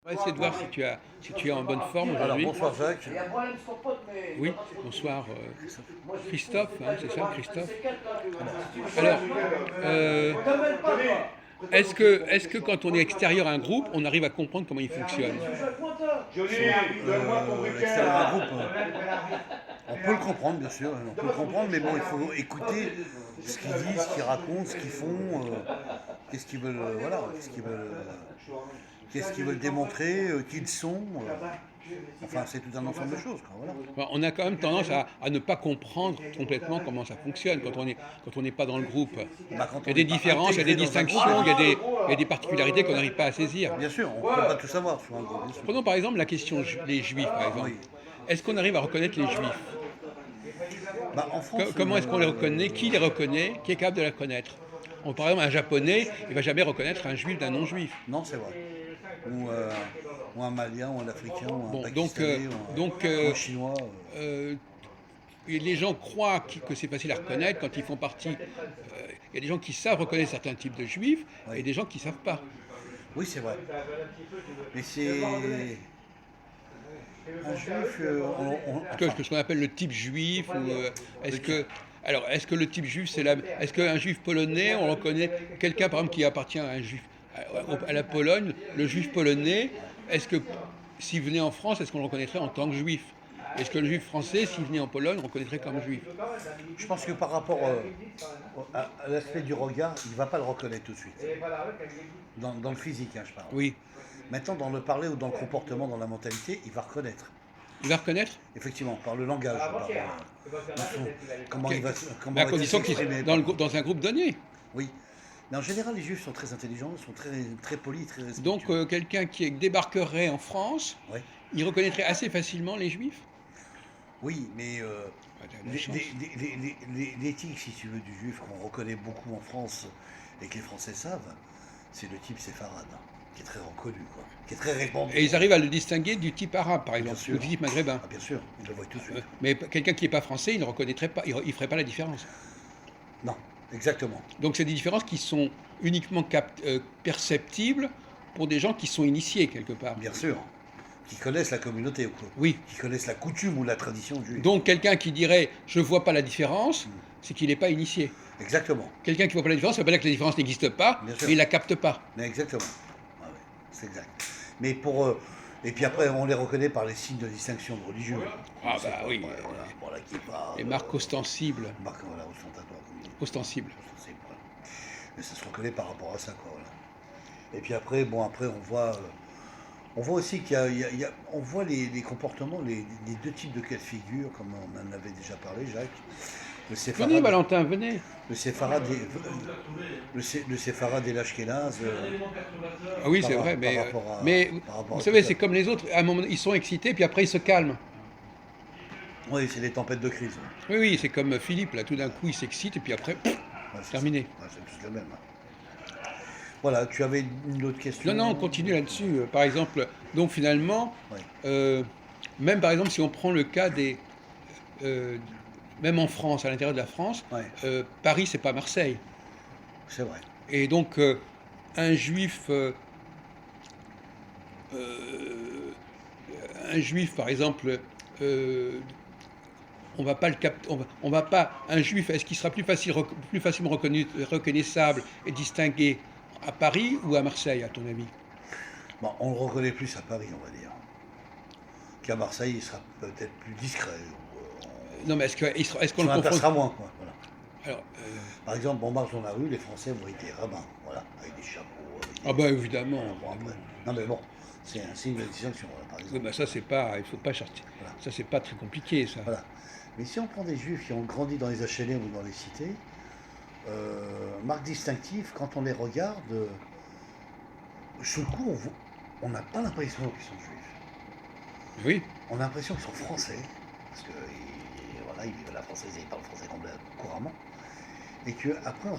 On va essayer de voir si tu es en bonne forme Alors aujourd'hui. bonsoir Jacques. Il y a un problème sur ton pote, mais. Oui, bonsoir Christophe, hein, c'est ça Christophe. Alors, Alors, euh, est-ce que quand on est extérieur à un groupe, on arrive à comprendre comment il fonctionne? l'extérieur d'un groupe, on peut le comprendre bien sûr, on peut le comprendre, mais bon, il faut écouter ce qu'ils disent, ce qu'ils racontent, ce qu'ils font, qu'est-ce qu'ils veulent, voilà, qu'est-ce qu'ils veulent démontrer, qui ils sont. Enfin, c'est tout un ensemble de choses, quoi, voilà. Bon, on a quand même tendance à ne pas comprendre complètement comment ça fonctionne quand on n'est pas dans le groupe. Bah, quand Il y a on des n'est pas différences, il y a des intégré dans un distinctions, groupe, il y a des particularités qu'on n'arrive pas à saisir. bien sûr, on ne peut pas tout savoir sur un groupe, bien sûr. Prenons par exemple la question des juifs, par exemple. Oui. Est-ce qu'on arrive à reconnaître les juifs? Bah, en France, Comment est-ce qu'on les reconnaît? Qui les reconnaît? Qui est capable de les reconnaître? Par exemple, un japonais, il ne va jamais reconnaître un juif d'un non-juif. non, c'est vrai. Ou un Malien, ou un Africain, ou un Bon, Pakistanais, ou un Chinois. euh, les gens croient que c'est facile à reconnaître quand ils font partie. Il y a des gens qui savent reconnaître certains types de juifs Oui. et des gens qui ne savent pas. Oui, c'est vrai. Mais c'est un juif. Ce qu'on appelle le type juif, ou est-ce que le type juif, est-ce qu'un juif polonais, on reconnaît quelqu'un par exemple qui appartient à un juif à la Pologne, le juif polonais, est-ce que s'il venait en France, est-ce qu'on le reconnaîtrait en tant que juif? Est-ce que le juif français, s'il venait en Pologne, on le reconnaîtrait comme juif? Je pense que par rapport à l'aspect du regard, il ne va pas le reconnaître tout de suite. Dans le physique, hein, je parle. Oui. Maintenant, dans le parler ou dans le comportement, dans la mentalité, il va reconnaître. Il va reconnaître? Effectivement, par le langage, comment il va, Mais à condition qu'il s'exprimer. dans un groupe donné. Oui. Mais en général, les juifs sont très intelligents, sont très, très polis, très respectueux. Donc quelqu'un qui débarquerait en France, Oui. il reconnaîtrait assez facilement les juifs? Oui, mais T'as de la chance. l'éthique, si tu veux, du juif qu'on reconnaît beaucoup en France et que les Français savent, c'est le type séfarade, qui est très reconnu, quoi, qui est très répandu. Et ils arrivent à le distinguer du type arabe, par Bien exemple, sûr. ou du type maghrébin. Ah, bien sûr, ils le voient tout de suite. Mais quelqu'un qui n'est pas français, il ne reconnaîtrait pas, il ne ferait pas la différence. Non, exactement. Donc c'est des différences qui sont uniquement perceptibles pour des gens qui sont initiés quelque part. Bien sûr. Qui connaissent la communauté, quoi. Oui. Qui connaissent la coutume ou la tradition juive. Donc quelqu'un qui dirait je ne vois pas la différence, c'est qu'il n'est pas initié. Exactement. Quelqu'un qui ne voit pas la différence, ça veut pas dire que la différence n'existe pas, Bien sûr. mais il la capte pas. Mais exactement. Ah ouais, c'est exact. Mais et puis après, on les reconnaît par les signes de distinction de religieux. Ah C'est bah pas- oui. Voilà, pour la kippa. Les marques ostensibles. Marque, voilà, ostentatoire. Ostensibles. Ostensible, voilà. Mais ça se reconnaît par rapport à ça, quoi. Voilà. Et puis après, on voit aussi on voit les comportements, les deux types de cas de figure, comme on en avait déjà parlé, Jacques. Le séfarade, Venez Valentin, venez. le séfarade et, le séfarade et l'ashkénaze. Ah oui, Par c'est ra- vrai, par rapport à- mais par rapport vous à savez, tout c'est ça. comme les autres. À un moment, ils sont excités, puis après ils se calment. Oui, c'est des tempêtes de crise. Oui, oui, c'est comme Philippe, là, tout d'un coup il s'excite, et puis après, Ouais, c'est terminé. ça. Ouais, c'est tous le même. Voilà, tu avais une autre question. Non, non, on continue là-dessus. Par exemple, donc finalement, Oui. même par exemple, si on prend le cas euh, même en France, à l'intérieur de la France, Ouais. Paris, c'est pas Marseille. C'est vrai. Et donc, un juif, euh, un juif, par exemple, on va pas le capter, on va pas, un juif, est-ce qu'il sera plus facilement reconnaissable et distingué à Paris ou à Marseille, à ton avis? Bon, on le reconnaît plus à Paris, on va dire. Qu'à Marseille, il sera peut-être plus discret. Non, mais est-ce qu'on On le confond? passera moins, quoi. Voilà. Alors, Par exemple, on marche dans la rue, les Français vont être des rabbins, voilà, avec des chapeaux. Avec des- ah bah évidemment. Bon, après. Non, mais bon, c'est un signe de distinction, voilà, par Oui, exemple. bah ça c'est pas, il faut pas chercher. Voilà. Ça c'est pas très compliqué ça. Voilà. Mais si on prend des juifs qui ont grandi dans les HLM ou dans les cités, marque distinctive, quand on les regarde, sur le coup, on n'a pas l'impression qu'ils sont juifs. Oui. On a l'impression qu'ils sont français, parce que voilà, ils vivent la française et ils parlent français couramment. Et qu'après,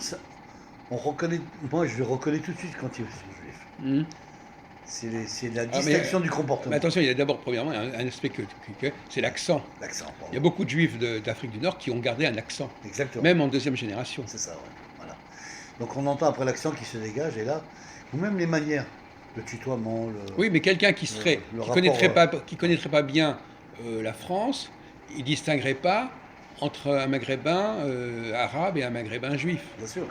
on reconnaît, moi je les reconnais tout de suite quand ils sont juifs. Mhm. C'est la Ah, distinction du comportement. Mais attention, il y a d'abord premièrement un aspect c'est l'accent. L'accent, pardon. Il y a beaucoup de juifs d'Afrique du Nord qui ont gardé un accent, Exactement. même en deuxième génération. C'est ça, ouais. Voilà. Donc on entend après l'accent qui se dégage, et là, ou même les manières. le tutoiement, Oui, mais quelqu'un qui rapport, connaîtrait pas bien la France, il distinguerait pas entre un maghrébin arabe et un maghrébin juif. bien sûr.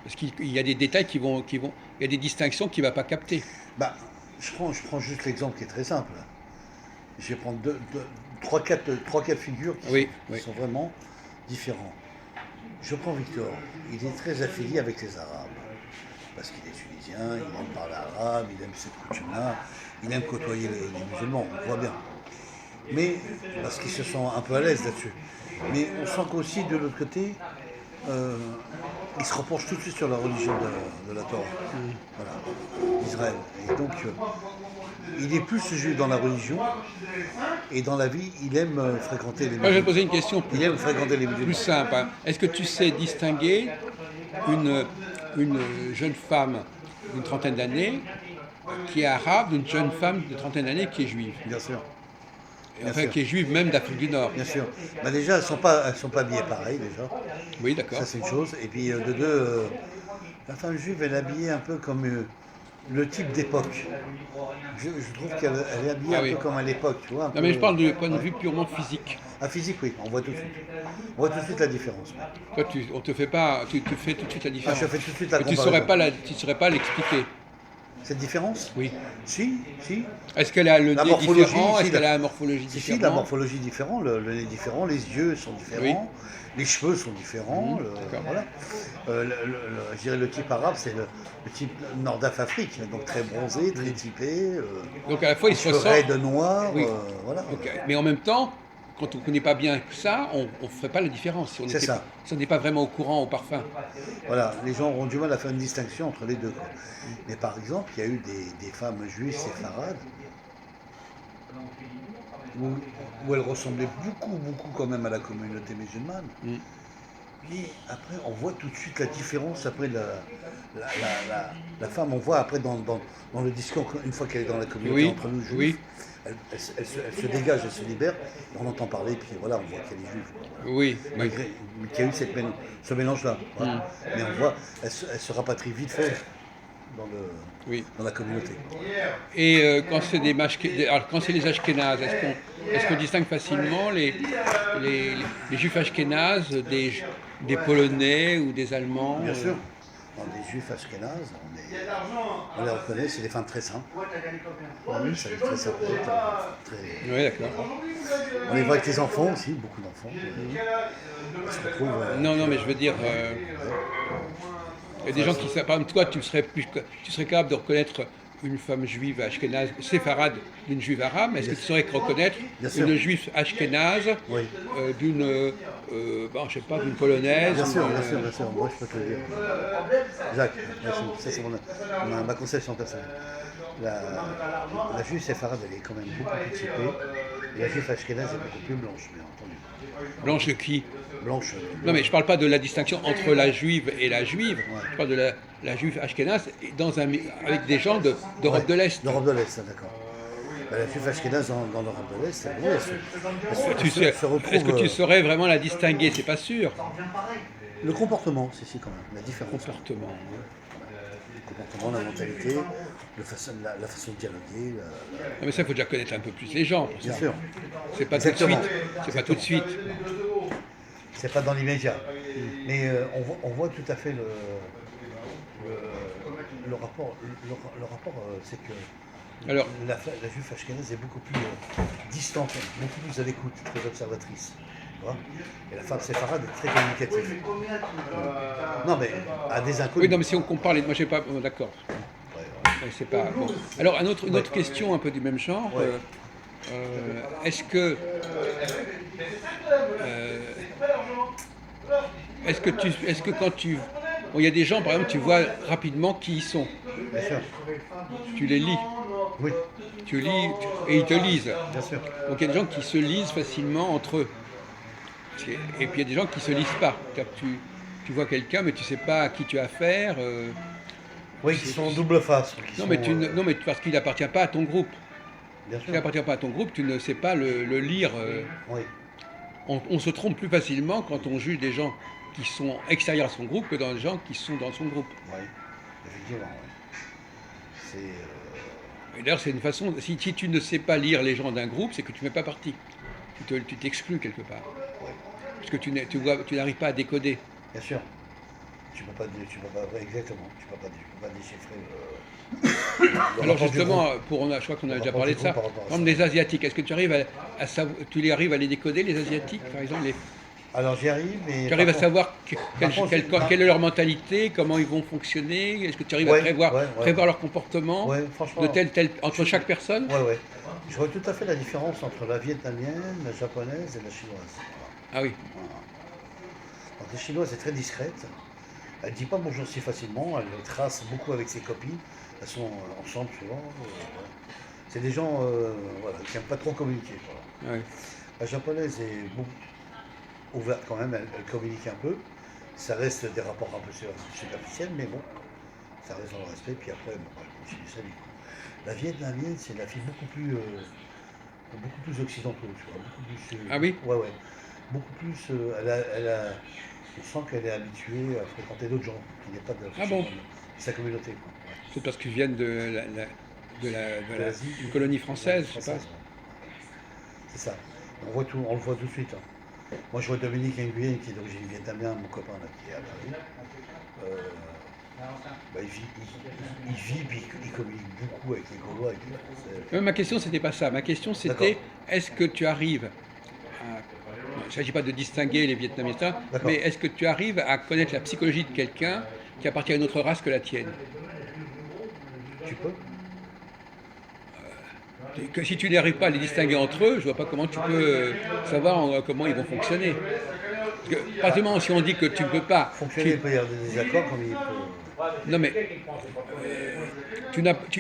Parce qu'il y a des détails il y a des distinctions qu'il va pas capter. Bah, je prends juste l'exemple qui est très simple. Je vais prendre trois cas de figure qui, Oui, qui oui. sont vraiment différents. Je prends Victor. Il est très affilié avec les Arabes. Parce qu'il est tunisien, il aime parler arabe, il aime cette coutume-là, il aime côtoyer les musulmans, on voit bien. Mais, parce qu'ils se sentent un peu à l'aise là-dessus. Mais on sent qu'aussi, de l'autre côté, euh, il se repenche tout de suite sur la religion de la Torah, voilà, d'Israël. Et donc, il est plus juif dans la religion, et dans la vie, il aime fréquenter les Moi, je vais te musulmans. poser une question Il aime fréquenter les plus musulmans. simple, hein. Est-ce que tu sais distinguer une, une jeune femme d'une trentaine d'années qui est arabe d'une jeune femme de trentaine d'années qui est juive? Bien sûr, Et bien enfin, sûr, qui est juive même d'Afrique du Nord. bien sûr. Bah déjà, elles sont pas habillées pareil, déjà. Oui, d'accord. Ça, c'est une chose. Et puis, de deux, la femme juive, elle est habillée un peu comme le type d'époque. Je trouve qu'elle est habillée Ah un oui. peu comme à l'époque, tu vois. Non, mais je parle du point de vue purement physique. Ah, physique, oui, on voit tout de suite. On voit tout de suite la différence. Toi, on te fait pas, tu fais tout de suite la Ah, différence. je fais tout de suite la Mais tu comparaison. saurais pas l'expliquer. Cette différence? Oui. Si, si. Est-ce qu'elle a le La nez morphologie, différent? si, Est-ce qu'elle a la morphologie Si, différente? la morphologie différente, le nez différent, les yeux sont différents, les cheveux sont différents. D'accord. Voilà. Je dirais le type arabe, c'est le type Nord-Afrique, donc très bronzé, très typé, Donc à la fois, il se cheveux ressent. raides noirs, Oui. voilà. Donc, mais en même temps, quand on ne connaît pas bien ça, on ne ferait pas la différence. Si on C'est ça. si on n'est pas vraiment au courant au parfum. Voilà, les gens auront du mal à faire une distinction entre les deux, quoi. Mais par exemple, il y a eu des femmes juives séfarades où elles ressemblaient beaucoup, beaucoup quand même à la communauté musulmane. Mm. Puis après, on voit tout de suite la différence. Après, la femme, on voit après dans le discours, une fois qu'elle est dans la communauté Oui, entre nous juifs, oui, elle se dégage, elle se libère, et on entend parler, puis voilà, on voit qu'elle est juive, quoi, voilà. oui, oui. Malgré qu'il y a eu ce mélange-là. Voilà. Mais on voit, elle se rapatrie vite fait Oui. dans la communauté. Et quand c'est alors, quand c'est les Ashkénazes, est-ce qu'on distingue facilement les juifs Ashkénazes des Polonais ou des Allemands? Bien sûr, dans les juifs ashkénazes, on les reconnaît, c'est des femmes très simples. Oui, c'est très simples. Oui, d'accord. On les voit avec les enfants aussi, beaucoup d'enfants. On se retrouve. Non, non, mais je veux dire, il y a des gens qui, par exemple, toi, tu serais capable de reconnaître une femme juive ashkénaze, séfarade d'une juive arabe, mais est-ce que tu saurais reconnaître Bien sûr. une juive ashkénaze Oui. d'une, bon, je sais pas, d'une polonaise? Bien sûr, ou bien d'une- sûr, bien sûr, moi je peux te le dire. Jacques, merci. Ça c'est ma conception personnelle. La juive séfarade, elle est quand même beaucoup plus typée. Et la juive ashkénaze est beaucoup plus blanche, bien entendu. Blanche de qui? Blanche. Non, mais je parle pas de la distinction entre la juive et la juive. Ouais. Je parle de la juive ashkénaze avec des gens d'Europe Ouais, de l'Est. D'Europe de l'Est, d'accord. Bah, la juive ashkénaze dans l'Europe de l'Est, oui, se retrouve. Est-ce que tu saurais vraiment la distinguer? C'est pas sûr. Le comportement, si, quand même, la différence. Comportement. Le comportement, la mentalité, la façon de dialoguer. Non, mais ça, il faut déjà connaître un peu plus les gens. Pour Bien ça. sûr, C'est pas tout de Exactement. suite. C'est pas tout de suite. c'est pas dans l'immédiat. Mais on voit tout à fait le rapport. Le rapport, c'est que Alors, la juive ashkénaze est beaucoup plus distante, beaucoup plus à l'écoute, très observatrice. Tu vois. Et la femme séfarade est très communicative. Non, mais à des inconnus. oui, non, mais si on compare les. Moi, j'ai pas. D'accord. C'est pas. Bon. Alors, une autre question un peu du même genre. Ouais. Est-ce que. Est-ce que quand tu. Bon, il y a des gens, par exemple, tu vois rapidement qui ils sont. Bien sûr. Tu les lis. Oui, Tu lis et ils te lisent. bien sûr. Donc il y a des gens qui se lisent facilement entre eux. Et puis il y a des gens qui se lisent pas. C'est-à-dire que tu vois quelqu'un, mais tu sais pas à qui tu as affaire. Oui, qui sont en double face. Non, mais non, mais parce qu'il n'appartient pas à ton groupe. Bien S'il sûr. n'appartient pas à ton groupe, tu ne sais pas le lire. Oui, On se trompe plus facilement quand on juge des gens qui sont extérieurs à son groupe que dans des gens qui sont dans son groupe. oui, effectivement. Oui. Et d'ailleurs, c'est une façon, si tu ne sais pas lire les gens d'un groupe, c'est que tu ne fais pas partie. Tu t'exclus quelque part. Ouais, Puisque tu n'arrives pas à décoder. bien sûr. Tu peux pas, ouais, exactement. Tu peux pas déchiffrer le Alors rapport du groupe. justement, je crois qu'on a Le déjà rapport parlé du de ça. groupe par rapport à Par ça. exemple, les Asiatiques, est-ce que tu arrives tu arrives à les décoder, les Asiatiques, par exemple Alors j'y arrive, mais tu arrives par à contre, savoir quelle est leur mentalité, comment ils vont fonctionner, est-ce que tu arrives à ouais, ouais, ouais, prévoir leur comportement ouais, de franchement, entre chaque personne? ouais, ouais. Je vois tout à fait la différence entre la vietnamienne, la japonaise et la chinoise. Ah oui. Voilà. Donc la chinoise est très discrète. Elle ne dit pas bonjour si facilement. Elle trace beaucoup avec ses copines. Elles sont ensemble souvent. Voilà. C'est des gens voilà, qui n'aiment pas trop communiquer. Voilà. Ah oui. La japonaise est beaucoup ouverte quand même. Elle communique un peu. Ça reste des rapports un peu superficiels, mais bon, ça reste dans le respect. Puis après, bon, elle continue sa vie. Quoi. La vietnamienne, c'est la fille beaucoup plus occidentaux, tu vois, beaucoup plus. Ah oui? Ouais, ouais. Beaucoup plus. On sent qu'elle est habituée à fréquenter d'autres gens, qui n'est pas de Ah bon? sa communauté. Quoi. Ouais. C'est parce qu'ils viennent De l'Asie, d'une colonie ouais, française, je sais pas. française. Ouais. C'est ça. On le voit tout de suite. Hein. Moi, je vois Dominique Nguyen, qui est d'origine vietnamienne, mon copain là, qui est à Paris. Euh, bah, il vit, puis il communique beaucoup avec les Gaulois, avec les Français. Ma question, c'était pas ça. Ma question, D'accord, c'était est-ce que tu arrives à... Il ne s'agit pas de distinguer les Vietnamiens, mais d'accord. est-ce que tu arrives à connaître la psychologie de quelqu'un qui appartient à une autre race que la tienne? Tu peux? Que si tu n'arrives pas à les distinguer entre eux, je vois pas comment tu peux savoir comment ils vont fonctionner. Parce que, pratiquement, si on dit que tu ne peux pas, Fonctionner, il peut y avoir des désaccords, comme il peut. non mais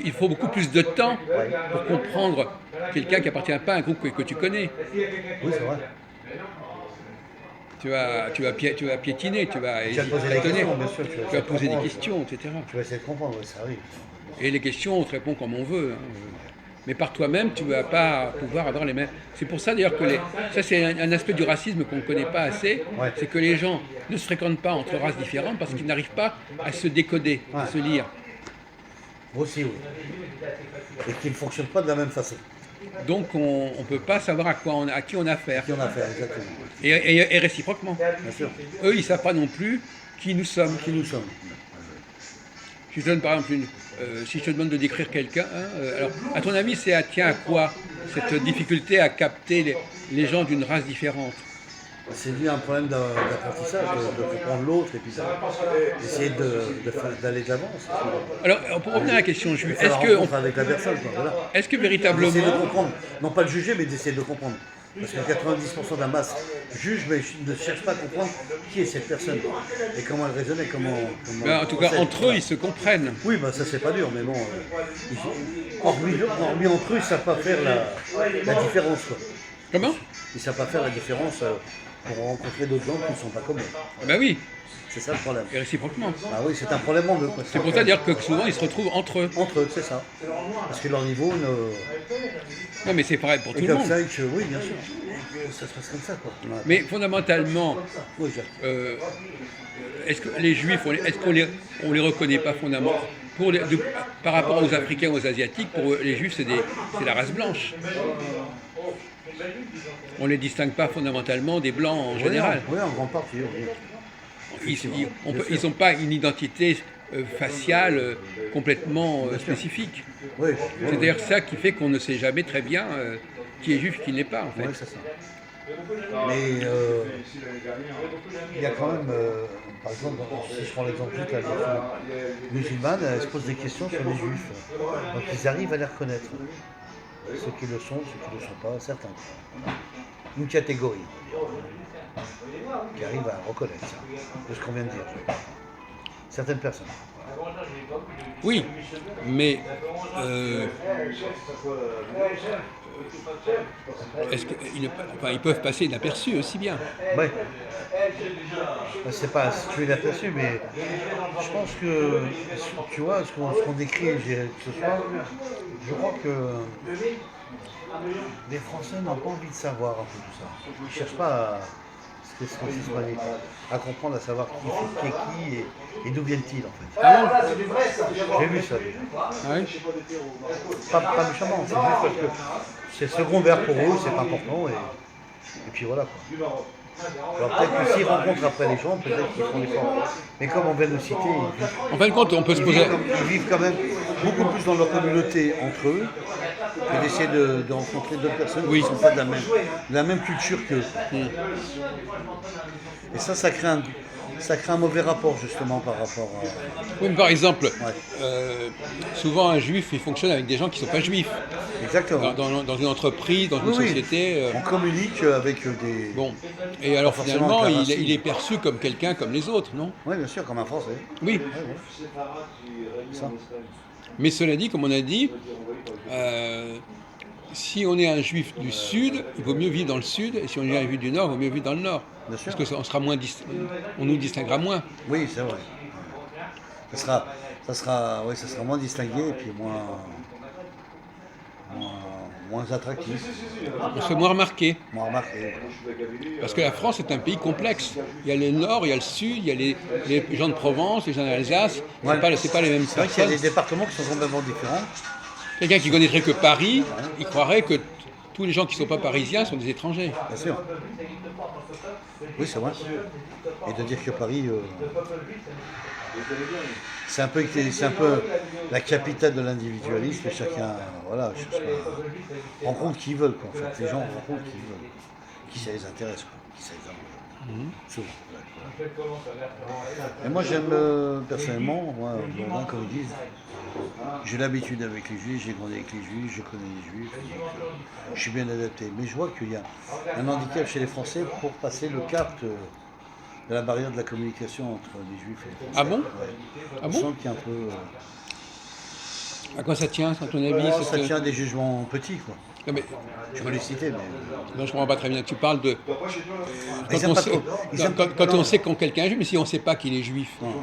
il faut beaucoup plus de temps Ouais. pour comprendre quelqu'un qui appartient pas à un groupe que tu connais. Oui, c'est vrai. Tu vas piétiner, tu vas Tu vas te poser des tâtonner, questions, bien sûr. Tu vas tu vas essayer de poser des comprendre. questions, etc. Tu vas essayer de comprendre, oui, ça arrive. Et les questions, on te répond comme on veut. Hein. Mais par toi-même, tu ne vas pas pouvoir avoir les mêmes. C'est pour ça d'ailleurs que ça c'est un aspect du racisme qu'on ne connaît pas assez, Ouais. c'est que les gens ne se fréquentent pas entre races différentes parce qu'ils n'arrivent pas à se décoder, à Ouais. se lire. Aussi, oui. Et qui ne fonctionnent pas de la même façon. Donc on ne peut pas savoir à qui on a affaire. Qui en a affaire, exactement. Et réciproquement. Bien sûr. Eux, ils ne savent pas non plus qui nous sommes. Qui nous sommes. Si je te donne par exemple si je te demande de décrire quelqu'un, alors à ton avis, tient à quoi cette difficulté à capter les gens d'une race différente? C'est dû à un problème d'apprentissage, de comprendre l'autre et puis d'essayer d'aller de l'avant. Alors pour revenir à la question juive, Faire la rencontre avec la personne, quoi, voilà. est-ce que D'essayer de véritablement, comprendre, non pas de juger, mais d'essayer de comprendre. Parce que 90% de la masse juge, mais ne cherche pas à comprendre qui est cette personne et comment elle raisonne et comment ben, en tout cas entre eux, ils se comprennent? Oui, bah ça c'est pas dur, mais bon, hormis entre eux, ils savent pas faire la différence, quoi. Comment? Ils savent pas faire la différence pour rencontrer d'autres gens qui ne sont pas comme eux. Ben oui, C'est ça le problème. et réciproquement. Ah oui, c'est un problème en eux, quoi. C'est pour ça d'ailleurs que souvent ils se retrouvent entre eux. Entre eux, c'est ça. Parce que leur niveau ne. Non mais c'est pareil pour Et tout le comme monde. ça, oui, bien sûr. Et que ça se passe comme ça, quoi. Mais fondamentalement, Oui, euh, est-ce que les juifs, est-ce on les reconnaît pas fondamentalement par rapport aux Africains, aux Asiatiques, pour eux, les juifs c'est la race blanche. On les distingue pas fondamentalement des blancs en général. Oui, en grande partie. Oui. Ils n'ont pas une identité faciale complètement spécifique. Oui, C'est d'ailleurs ça qui fait qu'on ne sait jamais très bien qui est juif, qui ne l'est pas en fait. oui, c'est ça. Mais il y a quand même, par exemple, si je prends l'exemple de la nation musulmane, elle se pose des questions sur les juifs. Donc ils arrivent à les reconnaître. Ceux qui le sont, ceux qui ne le sont pas, certains. Une catégorie qui arrive à reconnaître ça, de ce qu'on vient de dire. Certaines personnes. Oui, mais ils peuvent passer inaperçus aussi bien. Ouais. C'est pas si tu es inaperçu, mais je pense que, tu vois, ce qu'on décrit ce soir, je crois que les Français n'ont pas envie de savoir un peu tout ça. Ils cherchent pas C'est ce qu'on se voit, à comprendre, à savoir qui est qui et d'où viennent-ils en fait. Ah bon? J'ai vu ça déjà. Ah oui? Pas méchamment, c'est juste parce que c'est secondaire pour eux, c'est pas important et puis voilà quoi. Alors peut-être que s'ils rencontrent après les gens, peut-être qu'ils font l'effort. Mais comme on vient de le citer, En fin de compte, on peut se poser. ils vivent quand même beaucoup plus dans leur communauté entre eux que d'essayer de rencontrer d'autres personnes qui Oui. ne sont pas de la même culture qu'eux. Et ça crée un mauvais rapport justement par rapport à... Oui, mais par exemple, Ouais, souvent un juif, il fonctionne avec des gens qui ne sont pas juifs. exactement. Dans une entreprise, dans une Oui, oui. société. On communique avec des... Bon. Et alors Pas forcément finalement, avec la il racine. est perçu comme quelqu'un comme les autres, non? Oui, bien sûr, comme un Français. Oui. Ouais, ouais. Ça. Mais cela dit, comme on a dit, si on est un juif du sud, il vaut mieux vivre dans le sud, et si on est un juif du nord, il vaut mieux vivre dans le nord. Bien sûr. Parce qu'on sera moins on nous distinguera moins. Oui, c'est vrai. Ça sera moins distingué et puis moins attractif, On se fait moins remarquer. moins remarqué. Parce que la France est un pays complexe. Il y a le nord, il y a le sud, il y a les gens de Provence, les gens d'Alsace. Ouais. C'est pas les mêmes C'est vrai qu'il y a personnes. des départements qui sont complètement différents. Quelqu'un qui connaîtrait que Paris, il croirait que tous les gens qui ne sont pas parisiens sont des étrangers. Bien sûr. Oui, c'est vrai. Et de dire que Paris, c'est un peu la capitale de l'individualisme. Et chacun, voilà, rencontre qui ils veulent, quoi. En fait, les gens rencontrent qui ils veulent, qui ça les intéresse, quoi, qui ça les arrange. Souvent. Ouais. Et moi, j'aime personnellement, moi, Blondin, comme ils disent, j'ai l'habitude avec les juifs, j'ai grandi avec les juifs, je connais les juifs, donc, je suis bien adapté. Mais je vois qu'il y a un handicap chez les Français pour passer le cap de la barrière de la communication entre les juifs et les Français. Ah bon? Ouais. Ah On bon? sent qu'il y a un peu... À quoi ça tient, à ton avis? ça tient à des jugements petits, quoi. Non, mais, Je peux les citer, mais... non, je comprends pas très bien. Tu parles de... Ils Quand aiment on pas sait, trop. Ils aiment quand non, on sait qu'on quelqu'un est juif, mais si on ne sait pas qu'il est juif, non.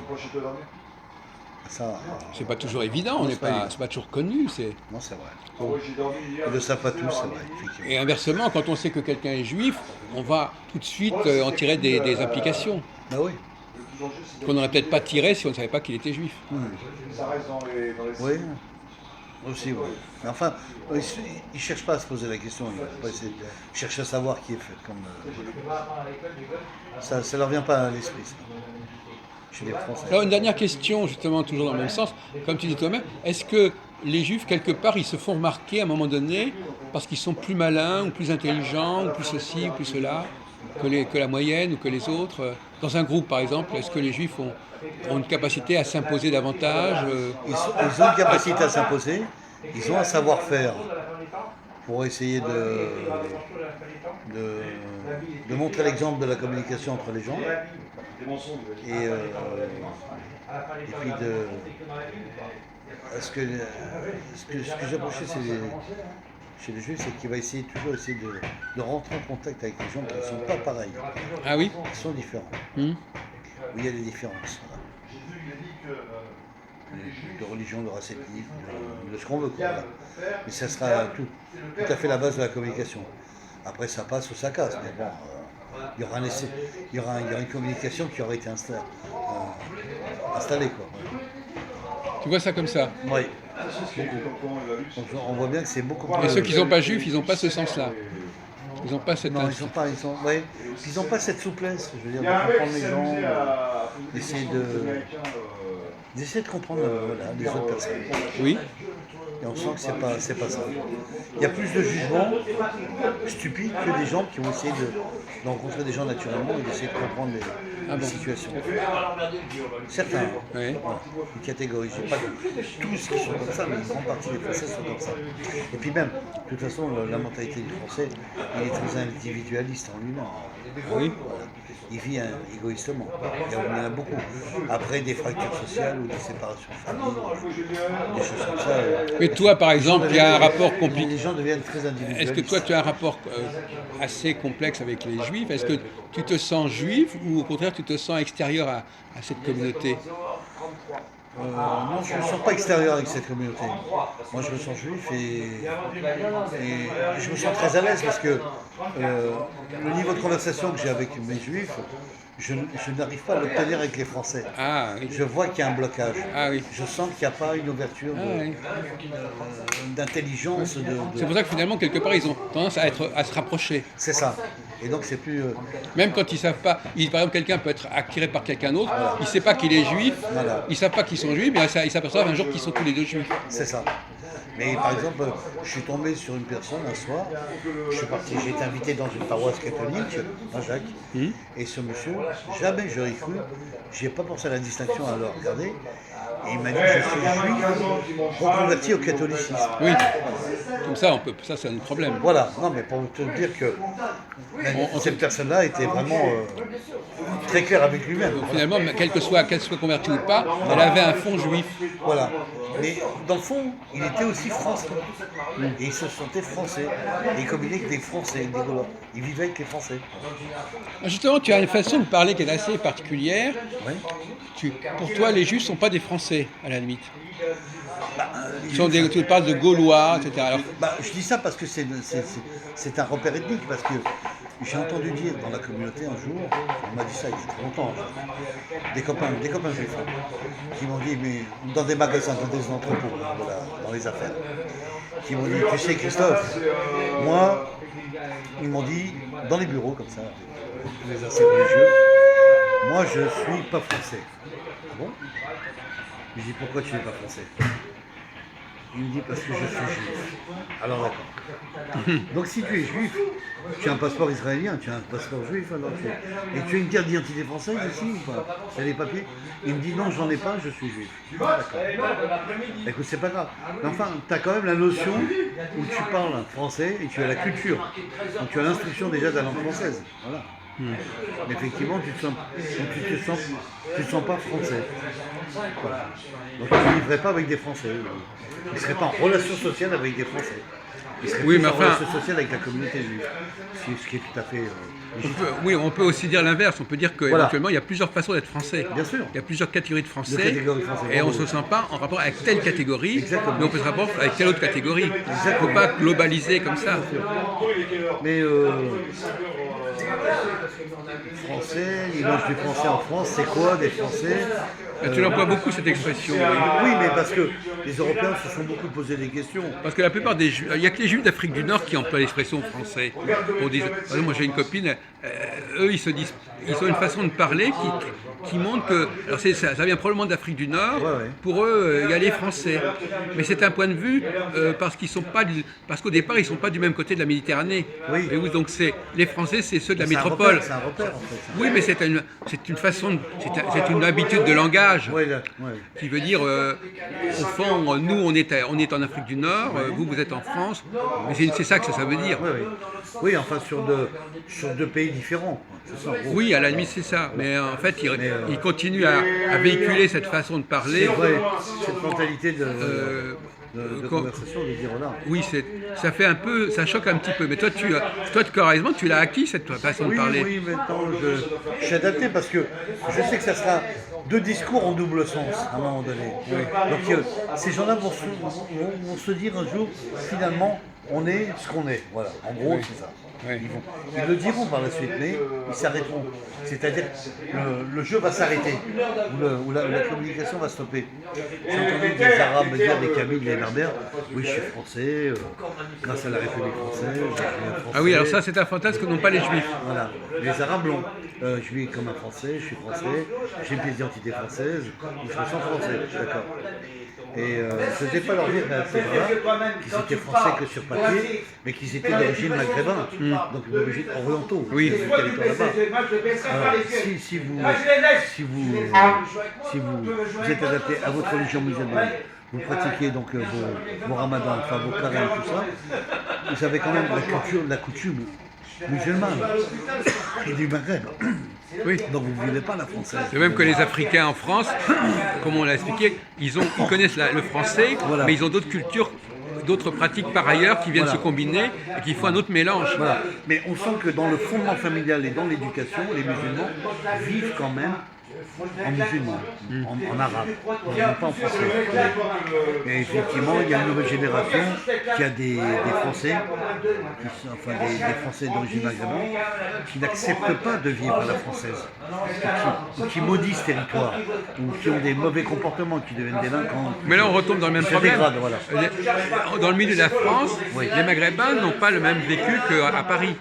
Ça, c'est pas toujours évident, Non, c'est pas évident. c'est pas toujours connu. non, c'est vrai. Ils ne le savent pas tous, c'est vrai, effectivement. Et inversement, quand on sait que quelqu'un est juif, on va tout de suite en tirer des implications Bah oui. qu'on n'aurait peut-être pas tirées si on ne savait pas qu'il était juif. Oui. Aussi, oui. Mais enfin, ils ne cherchent pas à se poser la question. Ils vont pas essayer ils cherchent à savoir qui est fait. Ça ne leur vient pas à l'esprit, ça. Chez les Français. Alors une dernière question, justement, toujours dans le même sens, comme tu dis toi-même, est-ce que les juifs, quelque part, ils se font remarquer à un moment donné parce qu'ils sont plus malins, ou plus intelligents, ou plus ceci, ou plus cela, que la moyenne, ou que les autres? Dans un groupe, par exemple, est-ce que les juifs ont une capacité à s'imposer davantage? Ils ont une capacité à s'imposer, ils ont un savoir-faire pour essayer de montrer l'exemple de la communication entre les gens et puis ce que j'ai approché chez les juifs, c'est qu'il va toujours essayer de rentrer en contact avec les gens qui ne sont pas pareils, Ah oui? qui sont différents, Hmm. où il y a des différences. Voilà. De religion, de race ethnique, de ce qu'on veut, quoi. Voilà. Mais ça sera tout à fait la base de la communication. Après, ça passe ou ça casse, mais bon, il y aura une communication qui aura été installée, quoi. Tu vois ça comme ça? Oui, on voit bien que c'est beaucoup plus... Et ceux qui ne sont pas juifs, ils n'ont pas ce sens-là. Ils n'ont pas cette... Non, ils n'ont pas cette souplesse, je veux dire, de comprendre les gens, d'essayer de comprendre voilà, les autres personnes. Oui? Et on sent que c'est pas ça. Il y a plus de jugements stupides que des gens qui ont essayé de rencontrer des gens naturellement et d'essayer de comprendre les situations. Certains, Oui. voilà, une catégorie. Je ne dis pas tous qui sont comme ça, mais une grande partie des Français sont comme ça. Et puis même, de toute façon, la mentalité du Français, il est très individualiste en lui-même. Oui. Voilà. Il vit égoïstement. Il y en a beaucoup. Après, des fractures sociales ou des séparations de famille, des choses comme ça. Mais toi, par exemple, il y a un rapport compliqué. Les gens deviennent très individualistes. Est-ce que toi, tu as un rapport assez complexe avec les juifs? Est-ce que tu te sens juif ou au contraire, tu te sens extérieur à cette communauté? Non, je ne me sens pas extérieur avec cette communauté. Moi, je me sens juif et je me sens très à l'aise parce que le niveau de conversation que j'ai avec mes juifs, je n'arrive pas à l'obtenir avec les Français. Ah oui. Je vois qu'il y a un blocage. Ah oui. Je sens qu'il n'y a pas une ouverture Ah oui. d'intelligence. C'est pour ça que finalement, quelque part, ils ont tendance à se rapprocher. C'est ça. Et donc, c'est plus. Même quand ils savent pas, par exemple, quelqu'un peut être attiré par quelqu'un d'autre, il ne sait pas qu'il est juif, Voilà. ils ne savent pas qu'ils sont juifs, mais ils s'aperçoivent un jour qu'ils sont tous les deux juifs. C'est ça. Mais par exemple, je suis tombé sur une personne un soir, j'ai été invité dans une paroisse catholique, à Jacques, et ce monsieur, jamais j'aurais cru, j'ai pas pensé à la distinction à le regarder, et il m'a dit je suis juif, reconverti au catholicisme. Oui, comme ça, ça c'est un autre problème. Voilà, non mais pour te dire que cette personne-là était vraiment très claire avec lui-même. Finalement, qu'elle soit convertie ou pas, elle avait un fond juif. Voilà. Mais dans le fond, il était aussi français. Et il se sentait français. Et il communiquait avec des Français, des Gaulois. Il vivait avec les Français. Justement, tu as une façon de parler qui est assez particulière. Oui. Pour toi, les Juifs ne sont pas des Français, à la limite. Les Tu parles de Gaulois, etc. Alors, je dis ça parce que c'est un repère ethnique. Parce que j'ai entendu dire dans la communauté un jour, on m'a dit ça il y a très longtemps, des copains juifs, qui m'ont dit, mais dans des magasins, dans des entrepôts, voilà, dans les affaires, qui m'ont dit, tu sais Christophe, moi, ils m'ont dit, dans les bureaux comme ça, les assez religieux, moi je suis pas français. Ah bon? Je dis, pourquoi tu n'es pas français? Il me dit, parce que je suis juif. Alors d'accord. Donc si tu es juif, tu as un passeport israélien, tu as un passeport juif, alors et tu as une carte d'identité française ici ou pas? Tu as les papiers? Il me dit, non, j'en ai pas, je suis juif. D'accord. Écoute, c'est pas grave. Mais enfin, tu as quand même la notion où tu parles français et tu as la culture. Donc tu as l'instruction déjà de la langue française. Voilà. Mais effectivement, tu te sens pas français. Voilà. Donc tu ne vivrais pas avec des Français. Il ne serait pas en relation sociale avec des Français. Il serait plus en relation sociale avec la communauté juive. Ce qui est tout à fait légitime. on peut aussi dire l'inverse. On peut dire qu'éventuellement, il y a plusieurs façons d'être français. Bien sûr. Il y a plusieurs catégories de français. Et Bravo. on ne se sent pas en rapport avec telle catégorie, Exactement. mais on peut se rapporter avec telle autre catégorie. Il ne faut pas globaliser comme ça. Mais français, l'image du français en France, c'est quoi des Français? Tu l'emploies beaucoup cette expression. Oui, mais parce que les Européens se sont beaucoup posé des questions. Parce que la plupart des Juifs, il n'y a que les Juifs d'Afrique du Nord qui emploient l'expression français. Par exemple, moi j'ai une copine, eux ils ont une façon de parler qui montre que, alors ça vient probablement d'Afrique du Nord. Ouais. Pour eux il y a les Français, mais c'est un point de vue parce qu'au départ ils sont pas du même côté de la Méditerranée. Oui. Et donc les Français c'est ceux de la métropole. C'est un repère en fait. Oui, mais c'est une façon, c'est une habitude de langage. Ouais. Qui veut dire, au fond, nous on est en Afrique du Nord, vous êtes en France, mais c'est ça que ça veut dire. Oui, enfin sur deux pays différents. C'est ça, en gros. Oui, à la limite c'est ça, mais en fait il continue à véhiculer cette façon de parler. C'est vrai, cette mentalité de conversation, de dire là. Oui, ça fait un peu, ça choque un petit peu, mais toi, curieusement, tu l'as acquis cette façon de parler. Oui, maintenant je suis adapté parce que je sais que ça sera deux discours en double sens à un moment donné. Donc ces gens-là vont se dire un jour, finalement, on est ce qu'on est. Voilà, en gros, c'est ça. Oui. Ils le diront par la suite, mais ils s'arrêteront. C'est-à-dire le jeu va s'arrêter, ou la communication va stopper. J'ai entendu des Arabes me dire, des Kabyles, des Berbères, oui, je suis français, grâce à la République française, je suis un Français. Ah oui, alors ça c'est un fantasme que n'ont pas les Juifs. Voilà, les Arabes l'ont. Je vis comme un Français, je suis français, j'ai une pièce d'identité française, je me sens français, d'accord. Et je ne vais pas leur dire à ces gens-là qu'ils étaient français que sur papier, mais qu'ils étaient d'origine maghrébin, donc d'origine orientaux, Oui. du territoire là-bas. Alors, si vous êtes adapté à votre religion musulmane, vous pratiquez donc vos ramadans, enfin vos carêmes, tout ça, vous avez quand même la coutume musulmane et du Maghreb. Oui. Donc vous ne vivez pas la française. De même que les Africains en France, comme on l'a expliqué, ils connaissent le français, Voilà. mais ils ont d'autres cultures, d'autres pratiques par ailleurs qui viennent se combiner et qui font un autre mélange. Voilà. Mais on sent que dans le fondement familial et dans l'éducation, les musulmans vivent quand même en musulman, en arabe, non pas en français. Et effectivement, il y a une nouvelle génération qui a des Français, enfin des Français d'origine maghrébine, qui n'acceptent pas de vivre à la française, ou qui maudissent ce territoire, ou qui ont des mauvais comportements, qui deviennent délinquants. Mais là, on retombe dans le même se problème. dégradent, voilà. Dans le milieu de la France, Oui. les Maghrébins n'ont pas le même vécu qu'à Paris.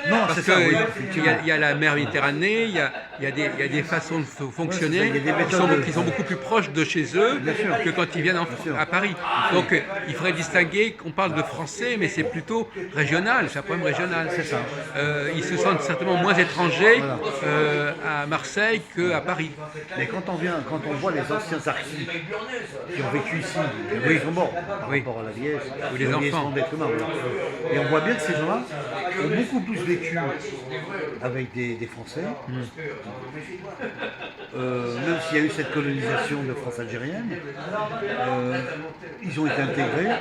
Non, Parce c'est ça, oui, qu'il y a la mer Méditerranée, il y a des façons de fonctionner Ouais, c'est ça, il y a des qui sont beaucoup plus proches de chez eux Bien sûr. que quand ils viennent sûr. à Paris. Donc il faudrait distinguer qu'on parle de français, mais c'est plutôt régional, c'est un problème régional. C'est ça. Ils se sentent certainement moins étrangers à Marseille qu'à Paris. Mais quand on voit les anciens archives qui ont vécu ici, ils sont morts par rapport à la vieillesse, Ou les le vieillissement enfants. d'être humain, voilà. Et on voit bien que ces gens-là ont beaucoup plus vécu avec des Français, même s'il y a eu cette colonisation de France algérienne, ils ont été intégrés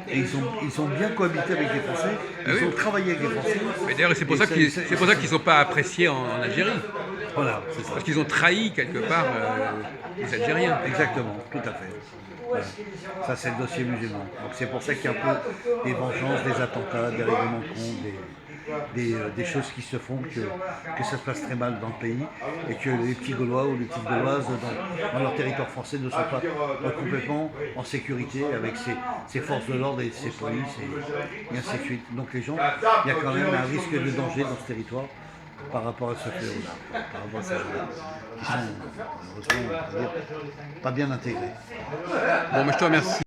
et ils ont bien cohabité avec les Français, ils ont travaillé avec les Français. Mais d'ailleurs, c'est pour Et ça qu'ils ne sont pas appréciés en Algérie. Voilà, c'est ça. Parce qu'ils ont trahi quelque part les Algériens. Exactement, tout à fait. Voilà. Ça, c'est le dossier musulman. Donc c'est pour ça qu'il y a un peu des vengeances, des attentats, des règlements de compte, des choses qui se font, que ça se passe très mal dans le pays et que les petits Gaulois ou les petites Gauloises dans leur territoire français ne sont pas complètement en sécurité avec ces forces de l'ordre et ces polices et ainsi de suite. Donc les gens, il y a quand même un risque de danger dans ce territoire par rapport à ce fléau-là, par rapport à ces gens-là, qui sont, malheureusement, on va dire, pas bien intégrés. Bon, mais je te remercie.